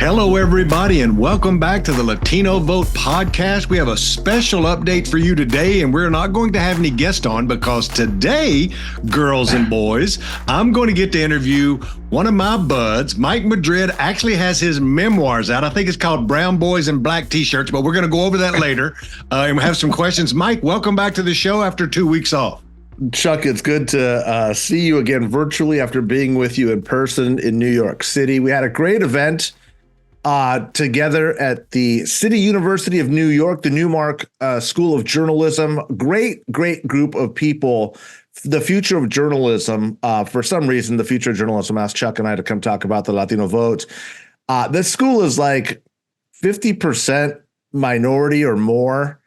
Hello, everybody, and welcome back to the Latino Vote podcast. We have a special update for you today, and we're not going to have any guests on because today, girls and boys, I'm going to get to interview one of my buds. Mike Madrid actually has his memoirs out. I think it's called Brown Boys and Black T-Shirts, but we're going to go over that later and we'll have some questions. Mike, welcome back to the show after 2 weeks off. Chuck, it's good to see you again virtually after being with you in person in New York City. We had a great event together at the City University of New York, the Newmark School of Journalism. Great group of people. The future of journalism, for some reason, the future of journalism asked Chuck and I to come talk about the Latino vote. This school is like 50% minority or more,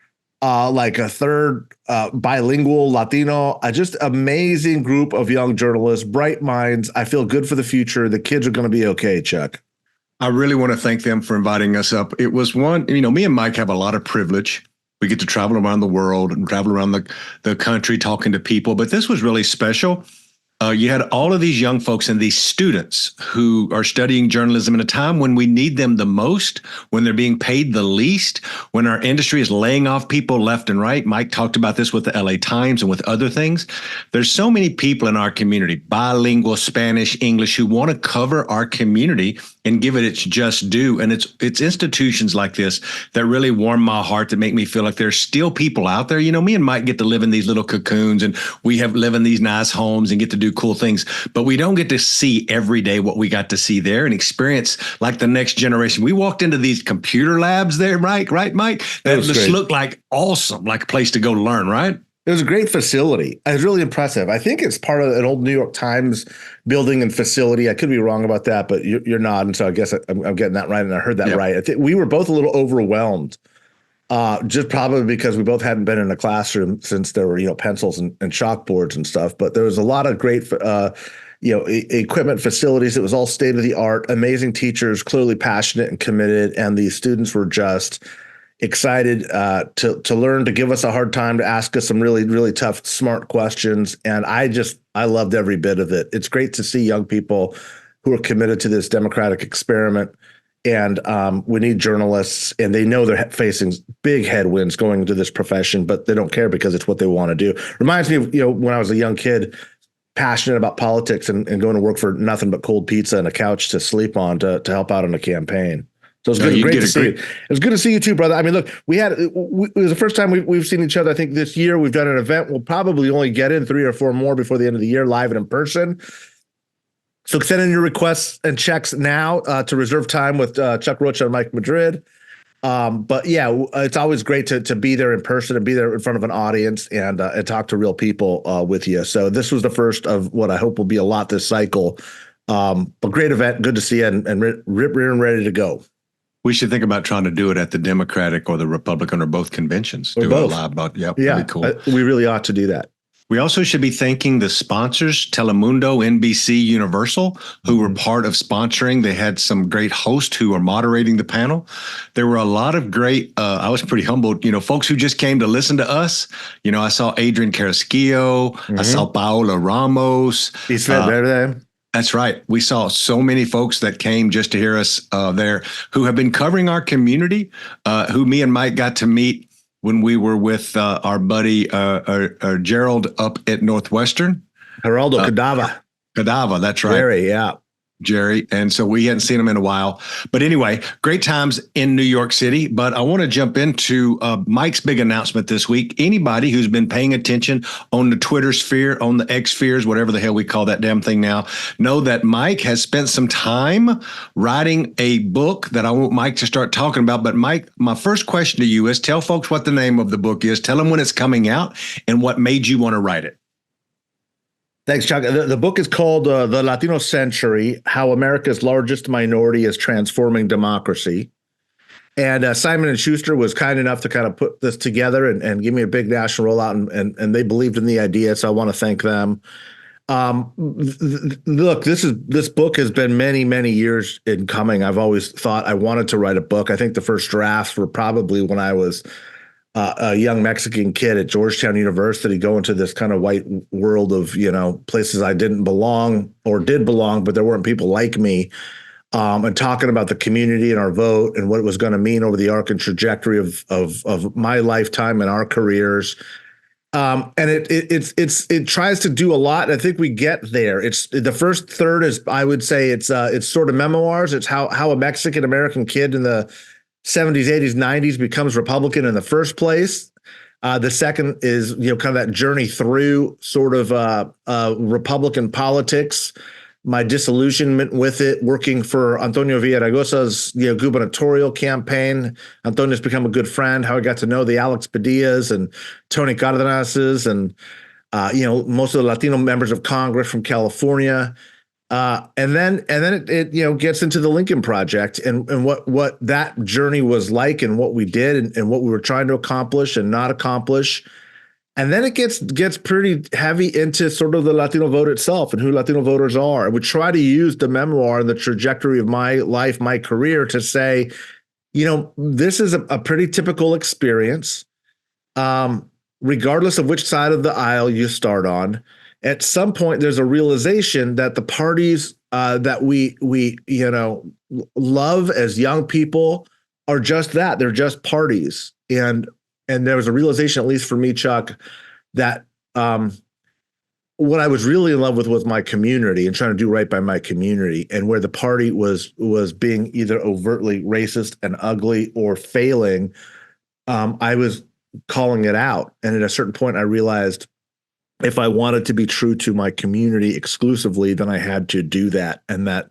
like a third bilingual Latino, just amazing group of young journalists, bright minds. I feel good for the future. The kids are going to be okay, Chuck. I really want to thank them for inviting us up. It was one, me and Mike have a lot of privilege. We get to travel around the world and travel around the country talking to people, but this was really special. You had all of these young folks and these students who are studying journalism in a time when we need them the most, when they're being paid the least, when our industry is laying off people left and right. Mike talked about this with the LA Times and with other things. There's so many people in our community, bilingual, Spanish, English, who want to cover our community and give it its just due. And it's institutions like this that really warm my heart, that make me feel like there's still people out there. Me and Mike get to live in these little cocoons, and we live in these nice homes and get to do cool things, but we don't get to see every day what we got to see there and experience like the next generation. We walked into these computer labs there, Mike, right, Mike? That just looked like awesome, like a place to go learn, right? It was a great facility. It was really impressive. I think it's part of an old New York Times building and facility. I could be wrong about that, but you're not. And so I guess I'm getting that right. And I heard that right. I think we were both a little overwhelmed, just probably because we both hadn't been in a classroom since there were, pencils and chalkboards and stuff. But there was a lot of great, equipment, facilities. It was all state of the art, amazing teachers, clearly passionate and committed. And the students were just excited to learn, to give us a hard time, to ask us some really, really tough, smart questions. And I loved every bit of it. It's great to see young people who are committed to this democratic experiment. And we need journalists, and they know they're facing big headwinds going into this profession, but they don't care because it's what they want to do. Reminds me of, when I was a young kid, passionate about politics and going to work for nothing but cold pizza and a couch to sleep on to help out on a campaign. So it's great to see you. It was good to see you too, brother. I mean, look, it was the first time we've seen each other. I think this year we've done an event. We'll probably only get in 3 or 4 more before the end of the year, live and in person. So send in your requests and checks now to reserve time with Chuck Rocha and Mike Madrid. But yeah, it's always great to be there in person and be there in front of an audience and talk to real people with you. So this was the first of what I hope will be a lot this cycle. But great event. Good to see you and rear and ready to go. We should think about trying to do it at the Democratic or the Republican or both conventions. Or both. It live, that'd be cool. We really ought to do that. We also should be thanking the sponsors, Telemundo, NBC, Universal, who were part of sponsoring. They had some great hosts who are moderating the panel. There were a lot of great, I was pretty humbled, folks who just came to listen to us. I saw Adrian Carrasquillo, I saw Paola Ramos. That's right. We saw so many folks that came just to hear us there who have been covering our community, who me and Mike got to meet when we were with our buddy Gerald up at Northwestern. Geraldo Cadava, that's right. Jerry. And so we hadn't seen him in a while. But anyway, great times in New York City. But I want to jump into Mike's big announcement this week. Anybody who's been paying attention on the Twitter sphere, on the X spheres, whatever the hell we call that damn thing now, know that Mike has spent some time writing a book that I want Mike to start talking about. But Mike, my first question to you is tell folks what the name of the book is. Tell them when it's coming out and what made you want to write it. Thanks, Chuck. The book is called The Latino Century, How America's Largest Minority is Transforming Democracy. And Simon Schuster was kind enough to kind of put this together and give me a big national rollout, and they believed in the idea, so I want to thank them. Look, this book has been many, many years in coming. I've always thought I wanted to write a book. I think the first drafts were probably when I was a young Mexican kid at Georgetown University, going to this kind of white world of, places I didn't belong or did belong, but there weren't people like me. and talking about the community and our vote and what it was going to mean over the arc and trajectory of my lifetime and our careers. And it tries to do a lot. And I think we get there. It's the first third is, I would say, it's sort of memoirs. It's how a Mexican American kid in the 70s, 80s, 90s becomes Republican in the first place. The second is, kind of that journey through sort of Republican politics, my disillusionment with it, working for Antonio Villaraigosa's gubernatorial campaign. Antonio's become a good friend. How I got to know the Alex Padillas and Tony Cardenases and most of the Latino members of Congress from California. And then it gets into the Lincoln Project and what that journey was like and what we did and what we were trying to accomplish and not accomplish. And then it gets pretty heavy into sort of the Latino vote itself and who Latino voters are. And we try to use the memoir and the trajectory of my life, my career to say, this is a pretty typical experience, regardless of which side of the aisle you start on. At some point, there's a realization that the parties that we love as young people are just that. They're just parties. And there was a realization, at least for me, Chuck, that what I was really in love with was my community and trying to do right by my community, and where the party was being either overtly racist and ugly or failing, I was calling it out. And at a certain point, I realized if I wanted to be true to my community exclusively, then I had to do that. And that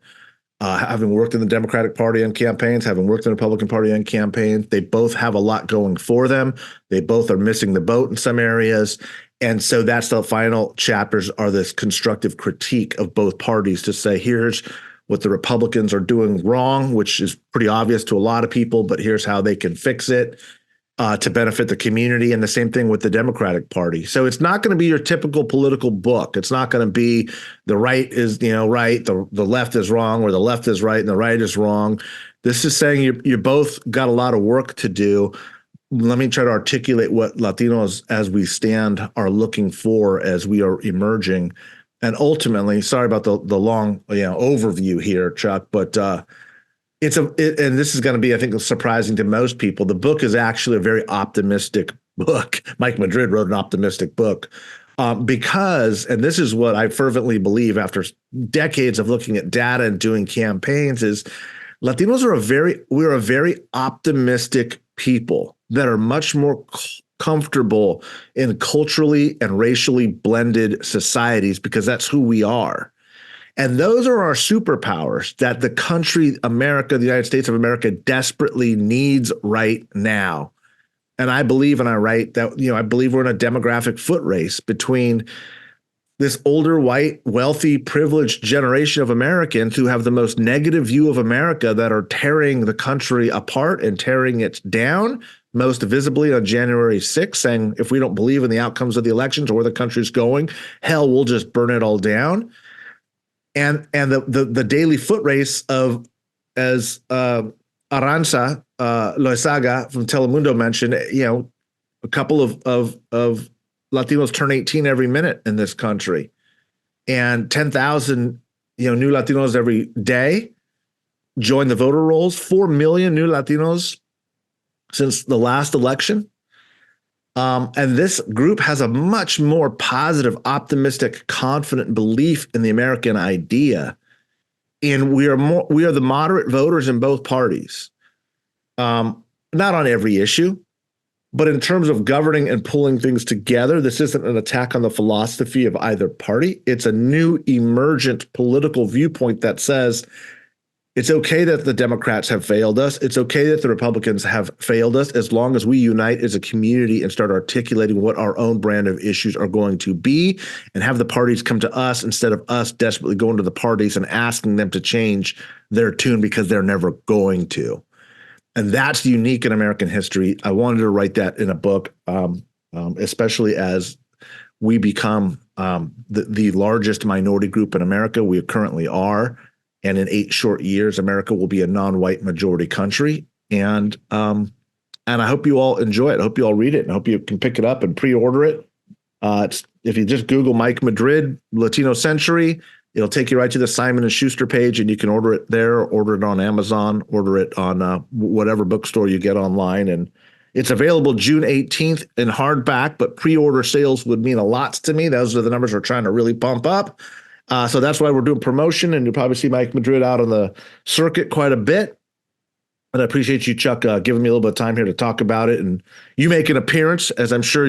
having worked in the Democratic Party on campaigns, having worked in the Republican Party on campaigns, they both have a lot going for them. They both are missing the boat in some areas. And so that's the final chapters, are this constructive critique of both parties to say, here's what the Republicans are doing wrong, which is pretty obvious to a lot of people, but here's how they can fix it to benefit the community. And the same thing with the Democratic Party. So it's not going to be your typical political book. It's not going to be the right is right, the left is wrong, or the left is right and the right is wrong. This is saying you both got a lot of work to do. Let me try to articulate what Latinos as we stand are looking for as we are emerging. And ultimately, sorry about the long overview here, Chuck, but and this is going to be, I think, surprising to most people. The book is actually a very optimistic book. Mike Madrid wrote an optimistic book because, and this is what I fervently believe after decades of looking at data and doing campaigns, is Latinos are we're a very optimistic people that are much more comfortable in culturally and racially blended societies because that's who we are. And those are our superpowers that the country, America, the United States of America, desperately needs right now. And I believe, and I write that, I believe we're in a demographic foot race between this older, white, wealthy, privileged generation of Americans who have the most negative view of America that are tearing the country apart and tearing it down, most visibly on January 6th, saying, if we don't believe in the outcomes of the elections or where the country's going, hell, we'll just burn it all down. And the daily foot race of, as Aranza Loizaga from Telemundo mentioned, a couple of Latinos turn 18 every minute in this country, and 10,000 new Latinos every day join the voter rolls. 4 million new Latinos since the last election. And this group has a much more positive, optimistic, confident belief in the American idea. And we are the moderate voters in both parties. Not on every issue, but in terms of governing and pulling things together, this isn't an attack on the philosophy of either party. It's a new emergent political viewpoint that says it's okay that the Democrats have failed us. It's okay that the Republicans have failed us, as long as we unite as a community and start articulating what our own brand of issues are going to be, and have the parties come to us instead of us desperately going to the parties and asking them to change their tune because they're never going to. And that's unique in American history. I wanted to write that in a book, especially as we become the largest minority group in America. We currently are. And in 8 short years, America will be a non-white majority country. And I hope you all enjoy it. I hope you all read it. And I hope you can pick it up and pre-order it. If you just Google Mike Madrid, Latino Century, It'll take you right to the Simon & Schuster page, and you can order it there, order it on Amazon, order it on whatever bookstore you get online. And it's available June 18th in hardback, but pre-order sales would mean a lot to me. Those are the numbers we're trying to really pump up. So that's why we're doing promotion, and you'll probably see Mike Madrid out on the circuit quite a bit. But I appreciate you, Chuck, giving me a little bit of time here to talk about it. And you make an appearance, as I'm sure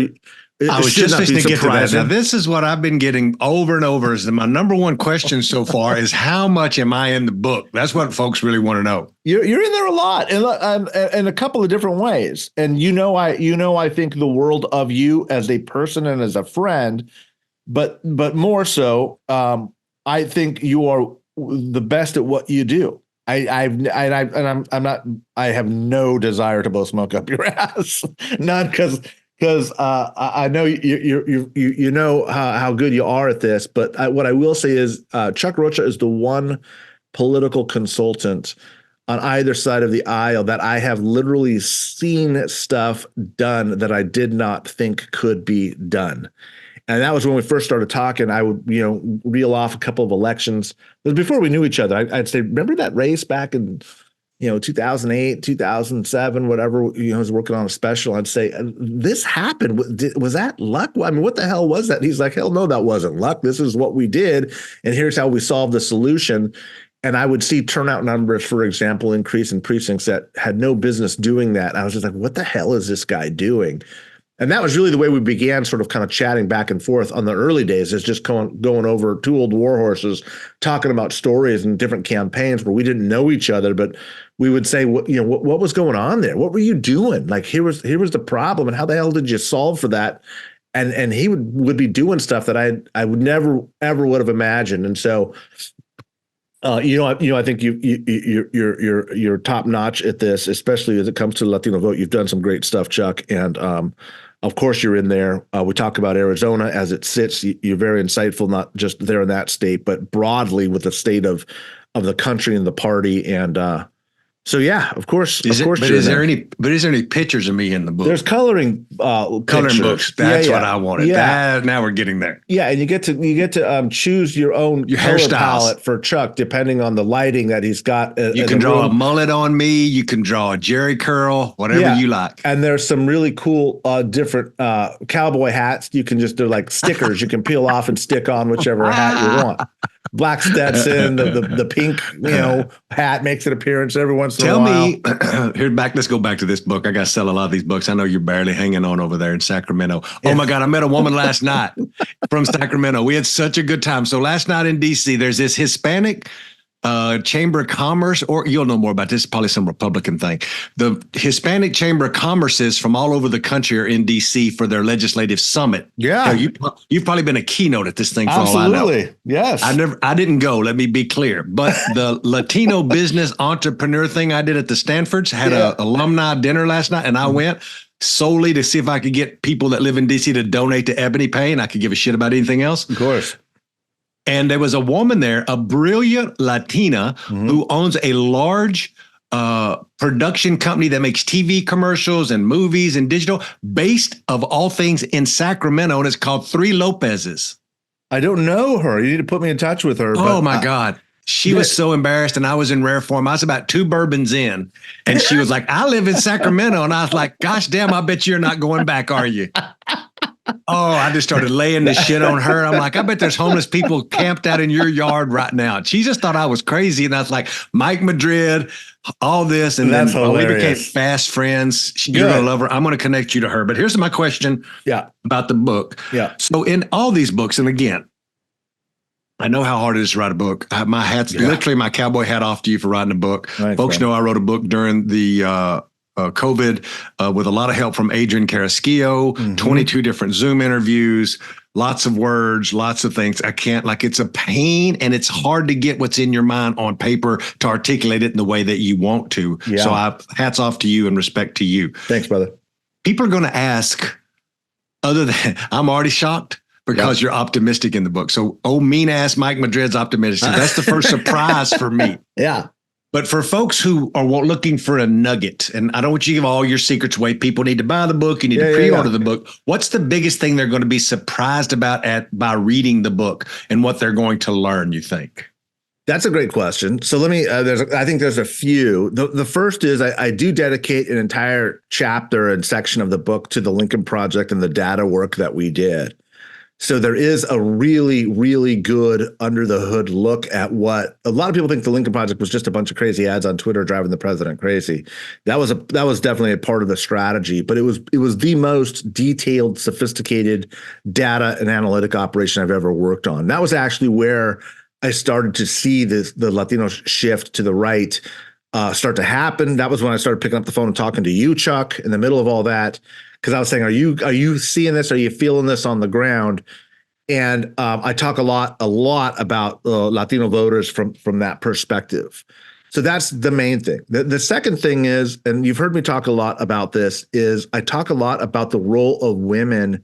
I was just listening to get to that. Now, this is what I've been getting over and over. Is my number one question so far is how much am I in the book? That's what folks really want to know. You're in there a lot, and in a couple of different ways. And I think the world of you as a person and as a friend, but more so, I think you are the best at what you do. I have no desire to blow smoke up your ass, none, because I know you know how good you are at this. But what I will say is Chuck Rocha is the one political consultant on either side of the aisle that I have literally seen stuff done that I did not think could be done. And that was when we first started talking. I would, reel off a couple of elections. It was before we knew each other. I'd say, remember that race back in, 2008, 2007, whatever, I was working on a special. I'd say, this happened. Was that luck? I mean, what the hell was that? And he's like, hell no, that wasn't luck. This is what we did. And here's how we solved the solution. And I would see turnout numbers, for example, increase in precincts that had no business doing that. I was just like, what the hell is this guy doing? And that was really the way we began sort of kind of chatting back and forth on the early days, is just going over two old war horses, talking about stories and different campaigns where we didn't know each other, but we would say, what was going on there? What were you doing? Like, here was the problem, and how the hell did you solve for that? And he would be doing stuff that I would never, ever would have imagined. And so, I think you're top notch at this, especially as it comes to the Latino vote. You've done some great stuff, Chuck, and of course you're in there. We talk about Arizona as it sits. You're very insightful, not just there in that state, but broadly with the state of the country and the party. And so, yeah, of course. Is there any pictures of me in the book? There's coloring books. That's what I wanted. Yeah. Now we're getting there. Yeah, and you get to choose your own color palette for Chuck, depending on the lighting that he's got. You can draw a mullet on me. You can draw a jerry curl, whatever you like. And there's some really cool, different cowboy hats. They're like stickers. You can peel off and stick on whichever hat you want. Black Stetson, the pink, hat makes an appearance every once in a while. Tell me, let's go back to this book. I got to sell a lot of these books. I know you're barely hanging on over there in Sacramento. Yeah. Oh my God, I met a woman last night from Sacramento. We had such a good time. So last night in DC, there's this Hispanic Chamber of Commerce, or you'll know more about this, probably some Republican thing. The Hispanic Chamber of Commerces from all over the country are in DC for their legislative summit. Yeah. You've probably been a keynote at this thing for all I know. Absolutely. Yes. I didn't go, let me be clear. But the Latino business entrepreneur thing I did at the Stanfords had an alumni dinner last night, and I went solely to see if I could get people that live in DC to donate to Ebony Payne. I could give a shit about anything else. Of course. And there was a woman there, a brilliant Latina, who owns a large production company that makes TV commercials and movies and digital, based of all things in Sacramento, and it's called Three Lopez's. I don't know her. You need to put me in touch with her. Oh, my God. She was so embarrassed, and I was in rare form. I was about 2 bourbons in, and she was like, I live in Sacramento. And I was like, gosh, damn, I bet you're not going back, are you? Oh, I just started laying the shit on her. I'm like, I bet there's homeless people camped out in your yard right now. She just thought I was crazy. And I was like, Mike Madrid, all this. And then we became fast friends. You're going to love her. I'm going to connect you to her. But here's my question about the book. Yeah. So in all these books, and again, I know how hard it is to write a book. My hat's literally my cowboy hat off to you for writing a book. Thanks, folks know I wrote a book during the COVID with a lot of help from Adrian Carrasquillo, 22 different Zoom interviews, lots of words, lots of things. It's a pain, and it's hard to get what's in your mind on paper to articulate it in the way that you want to. Yeah. So hats off to you and respect to you. Thanks, brother. People are going to ask, other than, I'm already shocked because you're optimistic in the book. So, mean ass Mike Madrid's optimistic. So that's the first surprise for me. Yeah. But for folks who are looking for a nugget, and I don't want you to give all your secrets away, people need to buy the book, you need to pre-order the book. What's the biggest thing they're going to be surprised about by reading the book and what they're going to learn, you think? That's a great question. So let me, I think there's a few. The first is I do dedicate an entire chapter and section of the book to the Lincoln Project and the data work that we did. So there is a really, really good under the hood look at what a lot of people think the Lincoln Project was just a bunch of crazy ads on Twitter driving the president crazy. That was definitely a part of the strategy, but it was the most detailed, sophisticated data and analytic operation I've ever worked on. That was actually where I started to see the Latino shift to the right start to happen. That was when I started picking up the phone and talking to you, Chuck, in the middle of all that, because I was saying, are you seeing this? Are you feeling this on the ground? And I talk a lot about Latino voters from that perspective. So that's the main thing. The second thing is, and you've heard me talk a lot about this, is I talk a lot about the role of women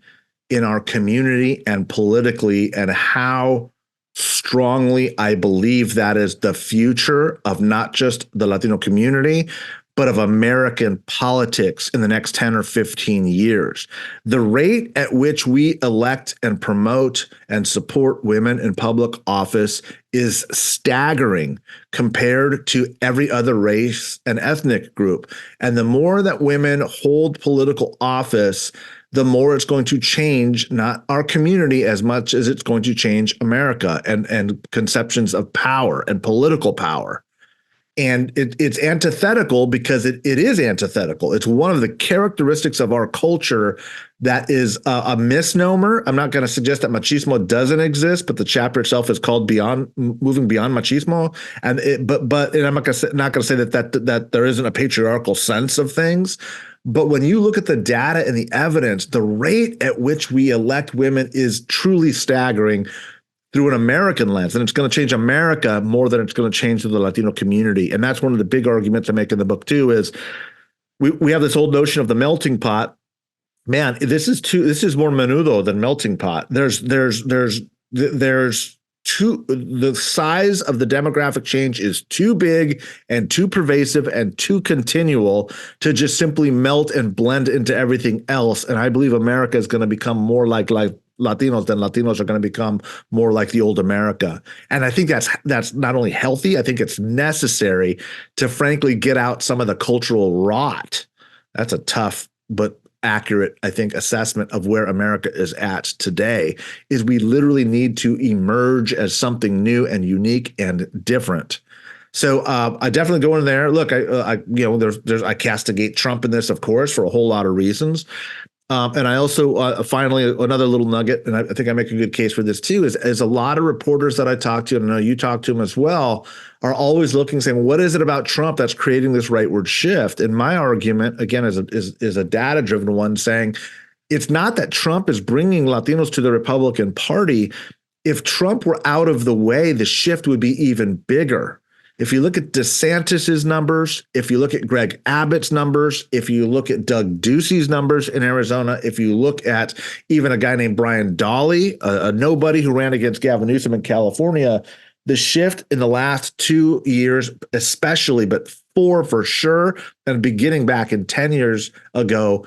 in our community and politically, and how strongly I believe that is the future of not just the Latino community, but of American politics in the next 10 or 15 years. The rate at which we elect and promote and support women in public office is staggering compared to every other race and ethnic group. And the more that women hold political office, the more it's going to change not our community as much as it's going to change America and conceptions of power and political power. And it's antithetical because it is antithetical. It's one of the characteristics of our culture that is a misnomer. I'm not going to suggest that machismo doesn't exist, but the chapter itself is called Moving Beyond Machismo. And I'm not going to say that there isn't a patriarchal sense of things. But when you look at the data and the evidence, the rate at which we elect women is truly staggering through an American lens, and it's going to change America more than it's going to change the Latino community. And that's one of the big arguments I make in the book too, is we have this old notion of the melting pot. Man, this is more menudo than melting pot. The size of the demographic change is too big and too pervasive and too continual to just simply melt and blend into everything else. And I believe America is going to become more like Latinos, then Latinos are going to become more like the old America. And I think that's not only healthy, I think it's necessary to frankly get out some of the cultural rot. That's a tough but accurate, I think, assessment of where America is at today. Is we literally need to emerge as something new and unique and different. So I definitely go in there. Look, I castigate Trump in this, of course, for a whole lot of reasons. And I also finally another little nugget, and I think I make a good case for this too, is a lot of reporters that I talk to, and I know you talk to them as well, are always looking, saying, what is it about Trump that's creating this rightward shift? And my argument, again, is a data-driven one, saying it's not that Trump is bringing Latinos to the Republican Party. If Trump were out of the way, the shift would be even bigger. If you look at DeSantis's numbers, if you look at Greg Abbott's numbers, if you look at Doug Ducey's numbers in Arizona, if you look at even a guy named Brian Dahle, a nobody who ran against Gavin Newsom in California, the shift in the last 2 years, especially, but 4 for sure, and beginning back in 10 years ago,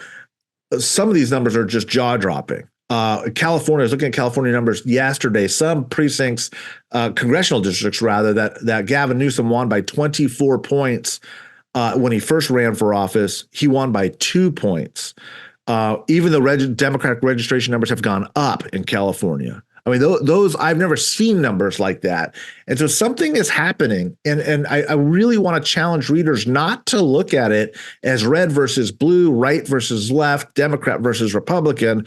some of these numbers are just jaw-dropping. California, I was looking at California numbers yesterday, some precincts, congressional districts rather, that Gavin Newsom won by 24 points when he first ran for office. He won by 2 points. Even the Democratic registration numbers have gone up in California. I mean, those I've never seen numbers like that. And so something is happening. And I really want to challenge readers not to look at it as red versus blue, right versus left, Democrat versus Republican.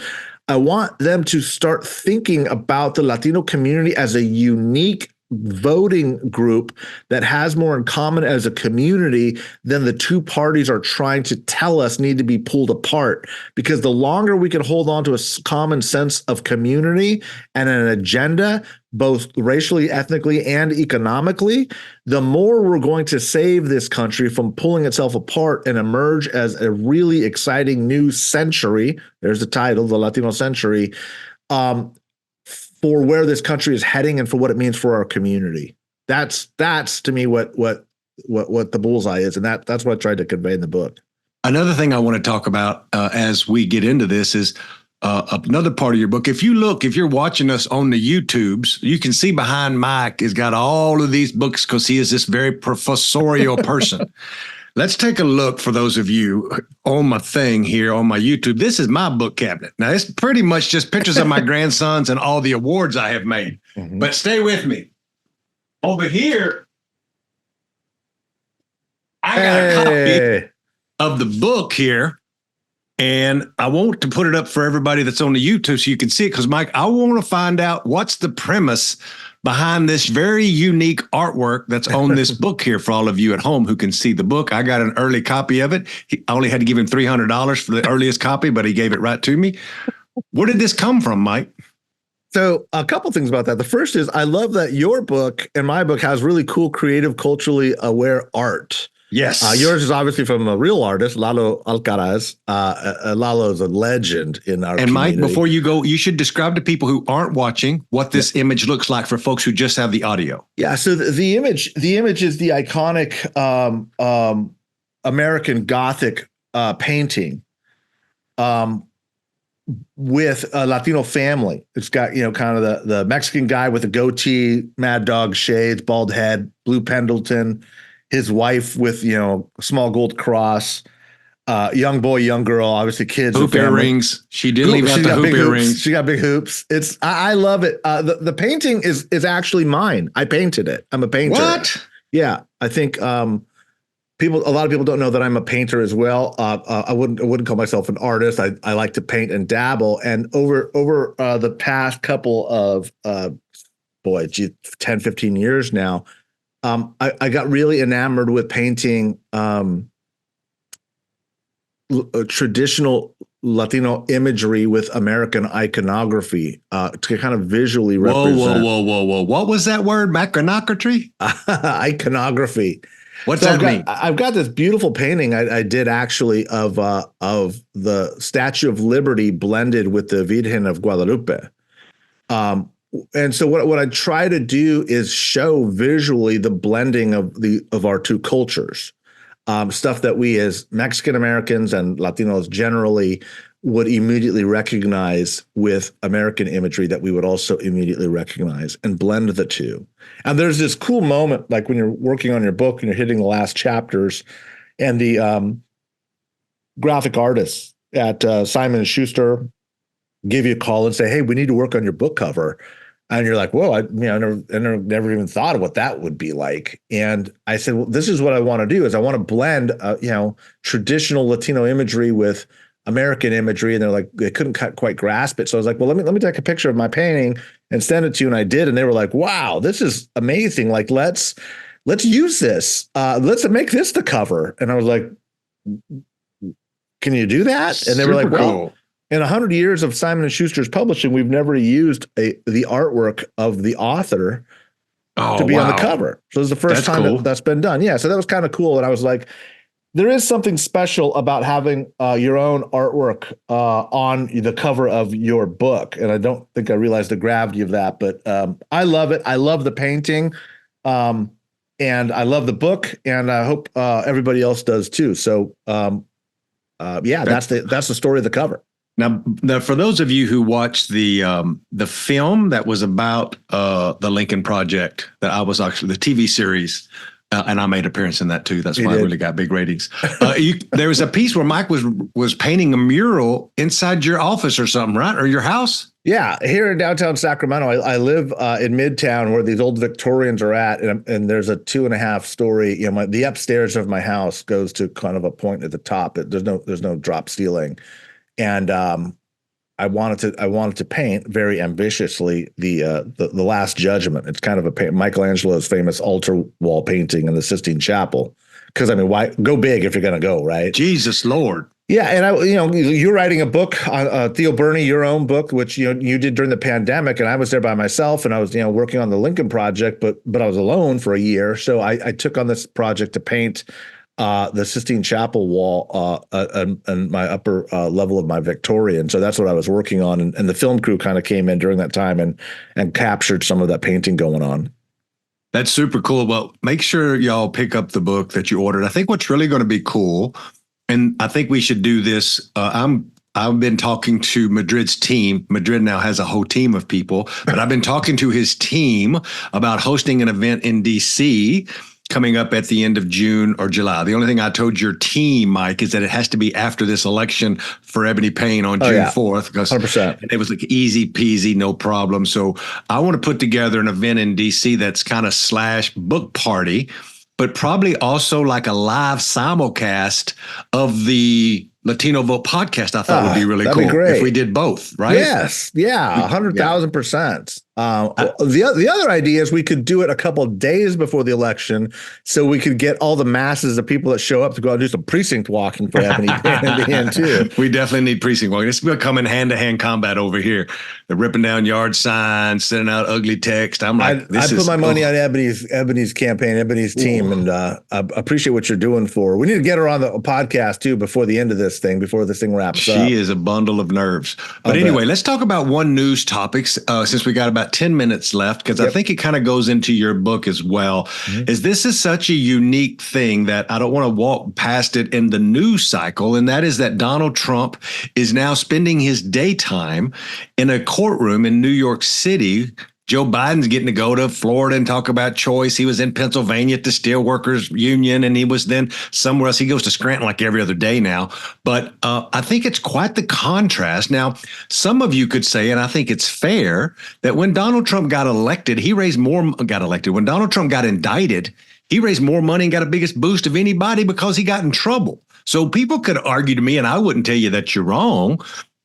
I want them to start thinking about the Latino community as a unique voting group that has more in common as a community than the two parties are trying to tell us need to be pulled apart. Because the longer we can hold on to a common sense of community and an agenda, both racially, ethnically, and economically, the more we're going to save this country from pulling itself apart and emerge as a really exciting new century. There's the title, the Latino Century, for where this country is heading and for what it means for our community. That's to me what what the bullseye is, and that's what I tried to convey in the book. Another thing I want to talk about as we get into this is another part of your book. If you're watching us on the YouTubes, you can see behind Mike has got all of these books because he is this very professorial person. Let's take a look for those of you on my thing here on my YouTube. This is my book cabinet. Now, it's pretty much just pictures of my grandsons and all the awards I have made. Mm-hmm. But stay with me. Over here, I got a copy of the book here, and I want to put it up for everybody that's on the YouTube so you can see it, because, Mike, I want to find out what's the premise behind this very unique artwork that's on this book here for all of you at home who can see the book. I got an early copy of it. I only had to give him $300 for the earliest copy, but he gave it right to me. Where did this come from, Mike? So a couple things about that. The first is I love that your book and my book has really cool, creative, culturally aware art. Yes. Yours is obviously from a real artist, Lalo Alcaraz. Lalo is a legend in our community. Mike, before you go, you should describe to people who aren't watching what this image looks like for folks who just have the audio. Yeah. So the image is the iconic American Gothic painting with a Latino family. It's got, kind of the Mexican guy with a goatee, Mad Dog shades, bald head, blue Pendleton, his wife with, a small gold cross, young boy, young girl, obviously kids. Hoop earrings. She did leave out the hoop earrings. She got big hoops. I love it. The painting is actually mine. I painted it. I'm a painter. What? Yeah. I think, a lot of people don't know that I'm a painter as well. I wouldn't call myself an artist. I like to paint and dabble. And over the past couple of 10, 15 years now, I got really enamored with painting traditional Latino imagery with American iconography to kind of visually represent. Whoa. What was that word? Iconography? Iconography. What's that mean? I've got this beautiful painting I did actually of the Statue of Liberty blended with the Virgen of Guadalupe. And so what I try to do is show visually the blending of our two cultures, stuff that we as Mexican Americans and Latinos generally would immediately recognize with American imagery that we would also immediately recognize, and blend the two. And there's this cool moment, like when you're working on your book and you're hitting the last chapters, and the graphic artists at Simon Schuster give you a call and say, "Hey, we need to work on your book cover." And you're like, "Whoa, I never even thought of what that would be like." And I said, "Well, this is what I want to do: is I want to blend, traditional Latino imagery with American imagery." And they're like, they couldn't quite grasp it. So I was like, "Well, let me take a picture of my painting and send it to you." And I did, and they were like, "Wow, this is amazing! Like, let's use this. Let's make this the cover." And I was like, "Can you do that?" And they were like, "Well." Cool. In 100 years of Simon & Schuster's publishing, we've never used the artwork of the author to be on the cover. So this is the first time that's been done. Yeah, so that was kind of cool. And I was like, there is something special about having your own artwork on the cover of your book. And I don't think I realized the gravity of that, but I love it. I love the painting, and I love the book, and I hope everybody else does too. So that's the story of the cover. Now, for those of you who watched the film that was about the Lincoln Project, that I was actually the TV series, and I made an appearance in that too. That's why I really got big ratings. There was a piece where Mike was painting a mural inside your office or something, right? Or your house? Yeah, here in downtown Sacramento, I live in Midtown where these old Victorians are at, and there's a 2.5 story. The upstairs of my house goes to kind of a point at the top. There's no drop ceiling. And I wanted to paint very ambitiously the Last Judgment. It's kind of Michelangelo's famous altar wall painting in the Sistine Chapel. Because why go big if you're going to go, right? Jesus Lord. Yeah, and you're writing a book on Theo Burney, your own book, which you did during the pandemic, and I was there by myself, and I was working on the Lincoln Project, but I was alone for a year, so I took on this project to paint the Sistine Chapel wall and my upper level of my Victorian. So that's what I was working on. And the film crew kind of came in during that time and captured some of that painting going on. That's super cool. Well, make sure y'all pick up the book that you ordered. I think what's really going to be cool, and I think we should do this. I've been talking to Madrid's team. Madrid now has a whole team of people, but I've been talking to his team about hosting an event in DC coming up at the end of June or July. The only thing I told your team, Mike, is that it has to be after this election for Ebony Payne on June 4th, because 100%. It was like easy peasy, no problem. So I want to put together an event in DC that's kind of slash book party, but probably also like a live simulcast of the Latino Vote podcast. I thought would be really cool if we did both, right? Yes. Yeah. 100,000%. The other idea is we could do it a couple of days before the election, so we could get all the masses of people that show up to go out and do some precinct walking for Ebony Payne in the end too. We definitely need precinct walking. It's becoming hand-to-hand combat over here. They're ripping down yard signs, sending out ugly text. I'm like, I put my money on Ebony's campaign, Ebony's team, and I appreciate what you're doing for her. We need to get her on the podcast too before the end of this thing, before this thing wraps up. She is a bundle of nerves. But anyway, let's talk about one news topic since we got about 10 minutes left, because I think it kind of goes into your book as well. Is this is such a unique thing that I don't want to walk past it in the news cycle, and that is that Donald Trump is now spending his daytime in a courtroom in New York City. Joe Biden's getting to go to Florida and talk about choice. He was in Pennsylvania at the Steelworkers Union, and he was then somewhere else. He goes to Scranton like every other day now. But I think it's quite the contrast. Now, some of you could say, and I think it's fair, that when Donald Trump got elected, When Donald Trump got indicted, he raised more money and got a biggest boost of anybody because he got in trouble. So people could argue to me, and I wouldn't tell you that you're wrong,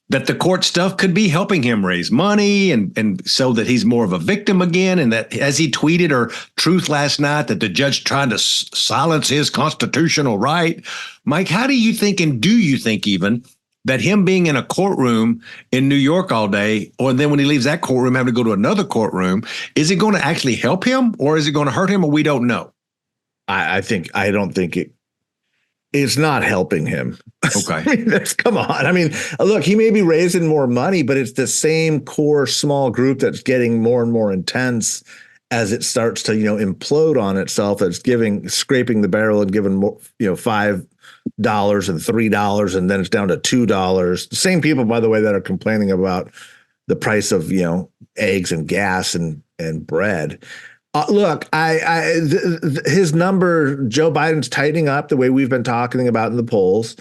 that the court stuff could be helping him raise money and so that he's more of a victim again. And that, as he tweeted or Truth last night, that the judge trying to silence his constitutional right. Mike, how do you think, and do you think even, that him being in a courtroom in New York all day, or then when he leaves that courtroom, having to go to another courtroom, is it going to actually help him, or is it going to hurt him, or we don't know? I don't think it's not helping him. Okay. I mean, come on. I mean, look, he may be raising more money, but it's the same core small group that's getting more and more intense as it starts to, implode on itself. That's scraping the barrel and giving more, $5 and $3, and then it's down to $2. The same people, by the way, that are complaining about the price of, eggs and gas and bread. Look, his number, Joe Biden's tightening up the way we've been talking about in the polls.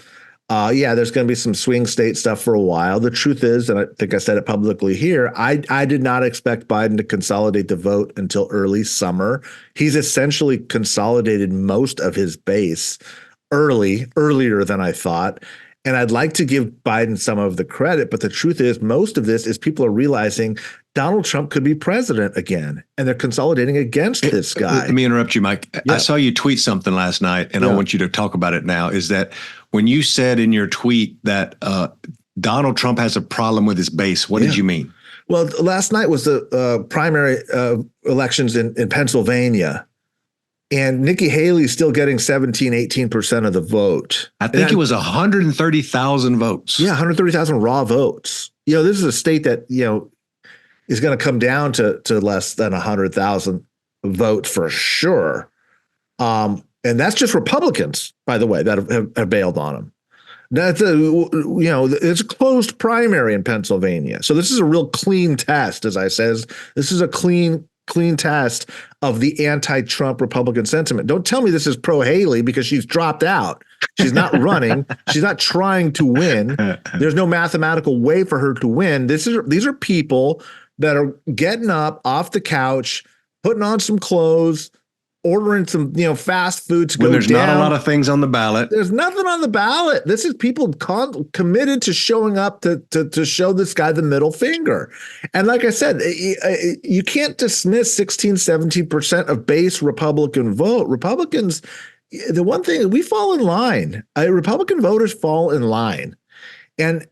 There's going to be some swing state stuff for a while. The truth is, and I think I said it publicly here, I did not expect Biden to consolidate the vote until early summer. He's essentially consolidated most of his base earlier than I thought. And I'd like to give Biden some of the credit, but the truth is, most of this is people are realizing Donald Trump could be president again, and they're consolidating against this guy. Let me interrupt you, Mike. Yeah. I saw you tweet something last night, and I want you to talk about it now, is that when you said in your tweet that Donald Trump has a problem with his base, what did you mean? Well, last night was the primary elections in Pennsylvania. And Nikki Haley's still getting 18% of the vote. I think it was 130,000 votes. Yeah, 130,000 raw votes. This is a state that, is going to come down to less than 100,000 votes for sure. And that's just Republicans, by the way, that have bailed on him. That's it's a closed primary in Pennsylvania. So this is a real clean test, as I says. This is a clean test of the anti-Trump Republican sentiment. Don't tell me this is pro-Haley because she's dropped out. She's not running. She's not trying to win. There's no mathematical way for her to win. These are people that are getting up off the couch, putting on some clothes, ordering some fast food to go down. There's not a lot of things on the ballot. There's nothing on the ballot. This is people committed to showing up to show this guy the middle finger. And like I said, you can't dismiss 16-17% of base Republican vote. Republicans, the one thing, we fall in line. Republican voters fall in line. And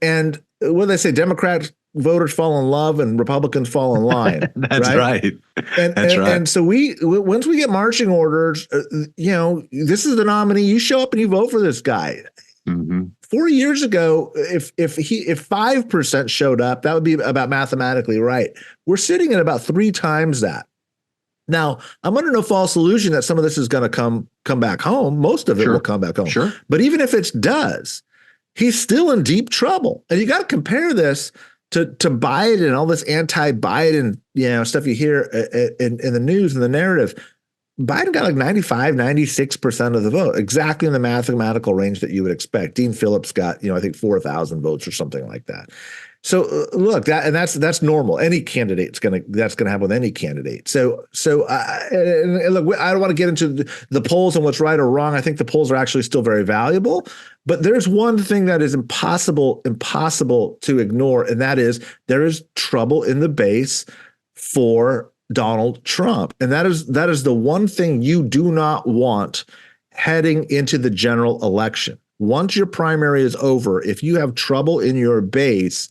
what do they say? Democrats voters fall in love and Republicans fall in line. That's right. And so once we get marching orders, this is the nominee. You show up and you vote for this guy. Mm-hmm. 4 years ago, if 5% showed up, that would be about mathematically right. We're sitting at about 3 times that. Now, I'm under no false illusion that some of this is going to come back home. Most of it will come back home. Sure. But even if it does, he's still in deep trouble. And you got to compare this to Biden and all this anti-Biden, stuff you hear in the news and the narrative. Biden got like 95, 96% of the vote, exactly in the mathematical range that you would expect. Dean Phillips got, I think 4,000 votes or something like that. So look, that's normal. Any candidate's that's gonna happen with any candidate. So look, I don't want to get into the polls and what's right or wrong. I think the polls are actually still very valuable, but there's one thing that is impossible to ignore, and that is there is trouble in the base for Donald Trump, and that is the one thing you do not want heading into the general election. Once your primary is over, if you have trouble in your base,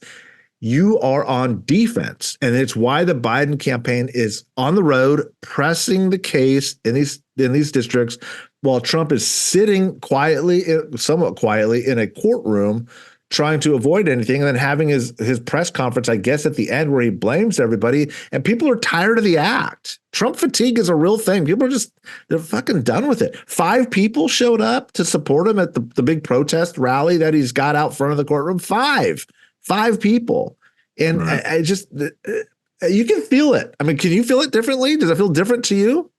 you are on defense. And it's why the Biden campaign is on the road pressing the case in these districts while Trump is sitting somewhat quietly in a courtroom trying to avoid anything, and then having his press conference, I guess, at the end where he blames everybody, and people are tired of the act. Trump fatigue is a real thing. People are they're fucking done with it. 5 people showed up to support him at the big protest rally that he's got out front of the courtroom. 5 people. And right. I just, you can feel it. I mean, can you feel it differently? Does it feel different to you?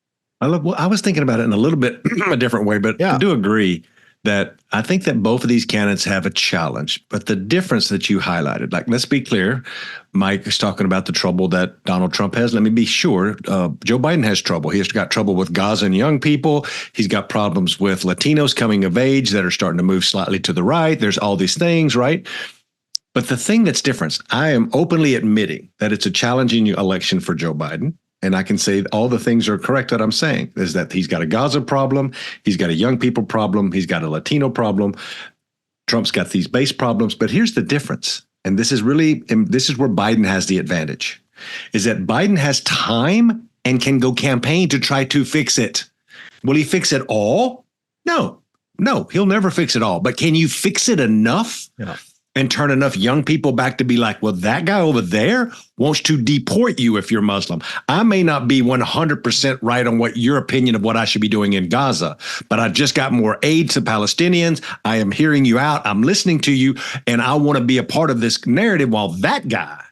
I was thinking about it in a little bit a different way, but I do agree that I think that both of these candidates have a challenge, but the difference that you highlighted, like, let's be clear, Mike is talking about the trouble that Donald Trump has. Let me be sure. Joe Biden has trouble. He has got trouble with Gaza and young people. He's got problems with Latinos coming of age that are starting to move slightly to the right. There's all these things, right? But the thing that's different, I am openly admitting that it's a challenging election for Joe Biden. And I can say all the things are correct that I'm saying, is that he's got a Gaza problem, he's got a young people problem, he's got a Latino problem, Trump's got these base problems. But here's the difference, and this is where Biden has the advantage, is that Biden has time and can go campaign to try to fix it. Will he fix it all? No, he'll never fix it all. But can you fix it enough? Yeah. And turn enough young people back to be like, well, that guy over there wants to deport you if you're Muslim. I may not be 100% right on what your opinion of what I should be doing in Gaza, but I just got more aid to Palestinians. I am hearing you out. I'm listening to you, and I want to be a part of this narrative while that guy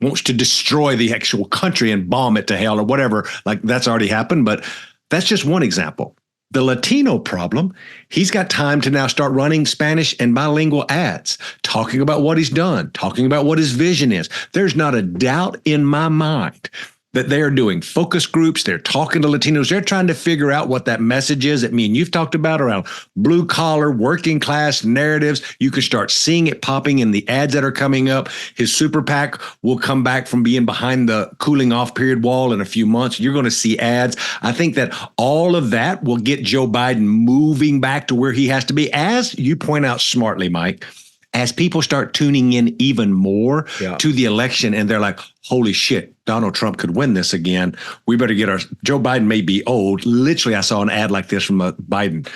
wants to destroy the actual country and bomb it to hell or whatever. Like, that's already happened, but that's just one example. The Latino problem, he's got time to now start running Spanish and bilingual ads, talking about what he's done, talking about what his vision is. There's not a doubt in my mind that they are doing focus groups. They're talking to Latinos. They're trying to figure out what that message is that me and you've talked about around blue collar, working class narratives. You can start seeing it popping in the ads that are coming up. His super PAC will come back from being behind the cooling off period wall in a few months. You're going to see ads. I think that all of that will get Joe Biden moving back to where he has to be, as you point out smartly, Mike. As people start tuning in even more to the election, and they're like, holy shit, Donald Trump could win this again. We better get Joe Biden may be old. Literally, I saw an ad like this from Biden.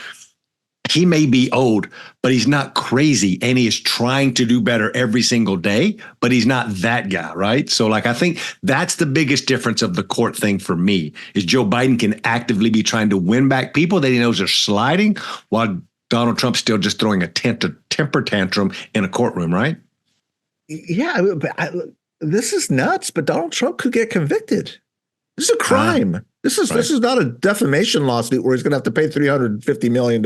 He may be old, but he's not crazy. And he is trying to do better every single day, but he's not that guy, right? So I think that's the biggest difference of the court thing for me, is Joe Biden can actively be trying to win back people that he knows are sliding, while Donald Trump's still just throwing a temper tantrum in a courtroom, right? Yeah, this is nuts, but Donald Trump could get convicted. This is a crime. This is not a defamation lawsuit where he's going to have to pay $350 million.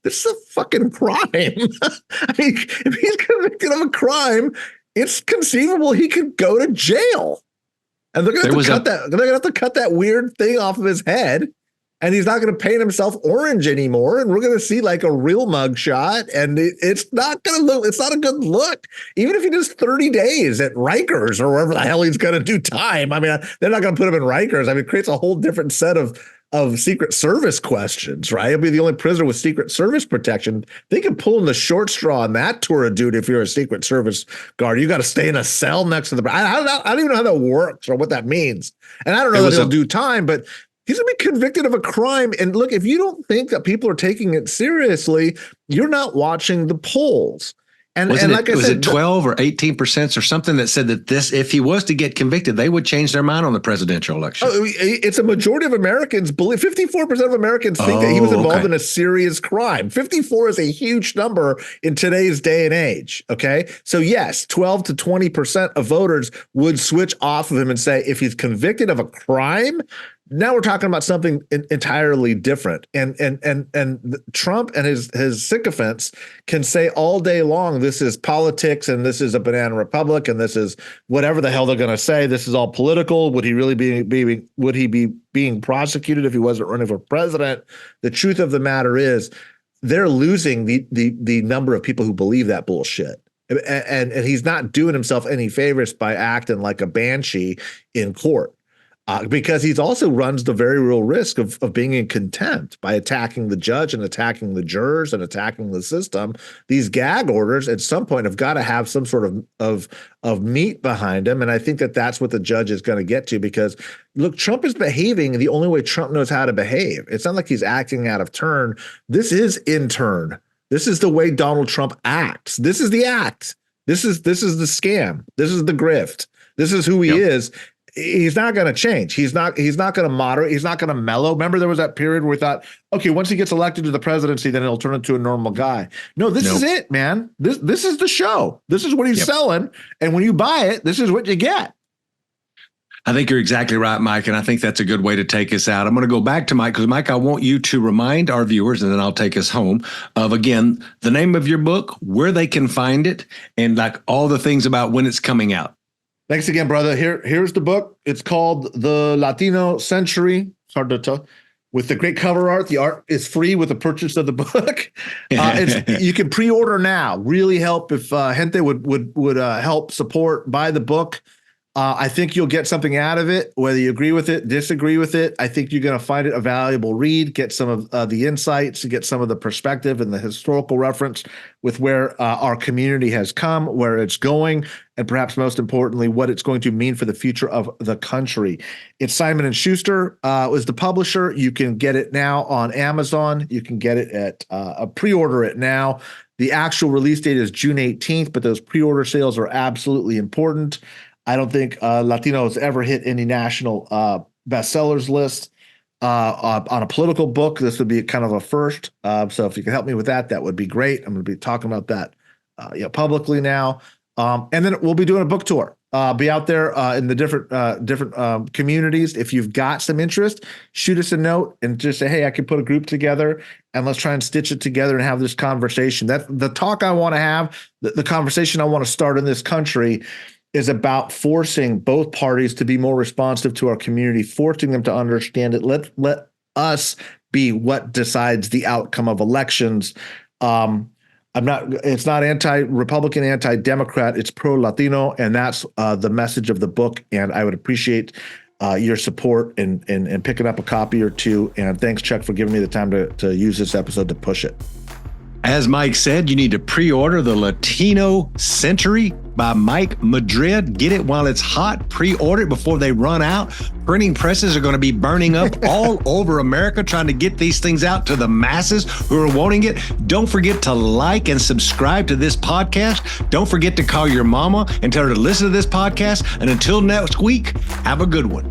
This is a fucking crime. I mean, if he's convicted of a crime, it's conceivable he could go to jail. And they're going to have to cut that weird thing off of his head. And he's not going to paint himself orange anymore. And we're going to see like a real mugshot. And it's not a good look. Even if he does 30 days at Rikers or wherever the hell he's going to do time. I mean, they're not going to put him in Rikers. I mean, it creates a whole different set of Secret Service questions, right? He'll be the only prisoner with Secret Service protection. They can pull in the short straw on that tour of duty if you're a Secret Service guard. You got to stay in a cell next to the. I don't even know how that works or what that means. And I don't know that he'll do time, but he's going to be convicted of a crime. And look, if you don't think that people are taking it seriously, you're not watching the polls. Wasn't like I was said, it 12 or 18% or something that said that this, if he was to get convicted, they would change their mind on the presidential election? it's a majority of Americans believe 54% of Americans think that he was involved in a serious crime. 54 is a huge number in today's day and age. Okay. So yes, 12 to 20% of voters would switch off of him and say, if he's convicted of a crime, now we're talking about something entirely different. And Trump and his sycophants can say all day long, this is politics and this is a banana republic and this is whatever the hell they're going to say. This is all political. Would he really would he be being prosecuted if he wasn't running for president? The truth of the matter is they're losing the number of people who believe that bullshit. And he's not doing himself any favors by acting like a banshee in court. Because he's also runs the very real risk of being in contempt by attacking the judge and attacking the jurors and attacking the system. These gag orders at some point have got to have some sort of meat behind them. And I think that that's what the judge is going to get to, because look, Trump is behaving the only way Trump knows how to behave. It's not like he's acting out of turn. This is in turn. This is the way Donald Trump acts. This is the act. This is the scam. This is the grift. This is who he is. He's not going to change. He's not going to moderate. He's not going to mellow. Remember, there was that period where we thought, okay, once he gets elected to the presidency, then he'll turn into a normal guy. No, this is it, man. This is the show. This is what he's selling. And when you buy it, this is what you get. I think you're exactly right, Mike. And I think that's a good way to take us out. I'm going to go back to Mike because, Mike, I want you to remind our viewers, and then I'll take us home, of, again, the name of your book, where they can find it, and like all the things about when it's coming out. Thanks again, brother. Here's the book. It's called The Latino Century. It's hard to tell. With the great cover art. The art is free with the purchase of the book. You can pre-order now. Really help if gente would help support, buy the book. I think you'll get something out of it, whether you agree with it, disagree with it. I think you're going to find it a valuable read, get some of the insights, get some of the perspective and the historical reference with where our community has come, where it's going, and perhaps most importantly, what it's going to mean for the future of the country. It's Simon & Schuster was the publisher. You can get it now on Amazon. You can get it at pre-order it now. The actual release date is June 18th, but those pre-order sales are absolutely important. I don't think Latino has ever hit any national bestsellers list on a political book. This would be kind of a first. So if you can help me with that, that would be great. I'm going to be talking about that publicly now. And then we'll be doing a book tour. Be out there in the different communities. If you've got some interest, shoot us a note and just say, hey, I can put a group together and let's try and stitch it together and have this conversation. That the talk I want to have, the conversation I want to start in this country is about forcing both parties to be more responsive to our community, forcing them to understand it. Let us be what decides the outcome of elections. It's not anti-Republican, anti-Democrat, it's pro-Latino, and that's the message of the book. And I would appreciate your support in picking up a copy or two. And thanks, Chuck, for giving me the time to use this episode to push it. As Mike said, you need to pre-order The Latino Century by Mike Madrid. Get it while it's hot. Pre-order it before they run out. Printing presses are going to be burning up all over America trying to get these things out to the masses who are wanting it. Don't forget to like and subscribe to this podcast. Don't forget to call your mama and tell her to listen to this podcast. And until next week, have a good one.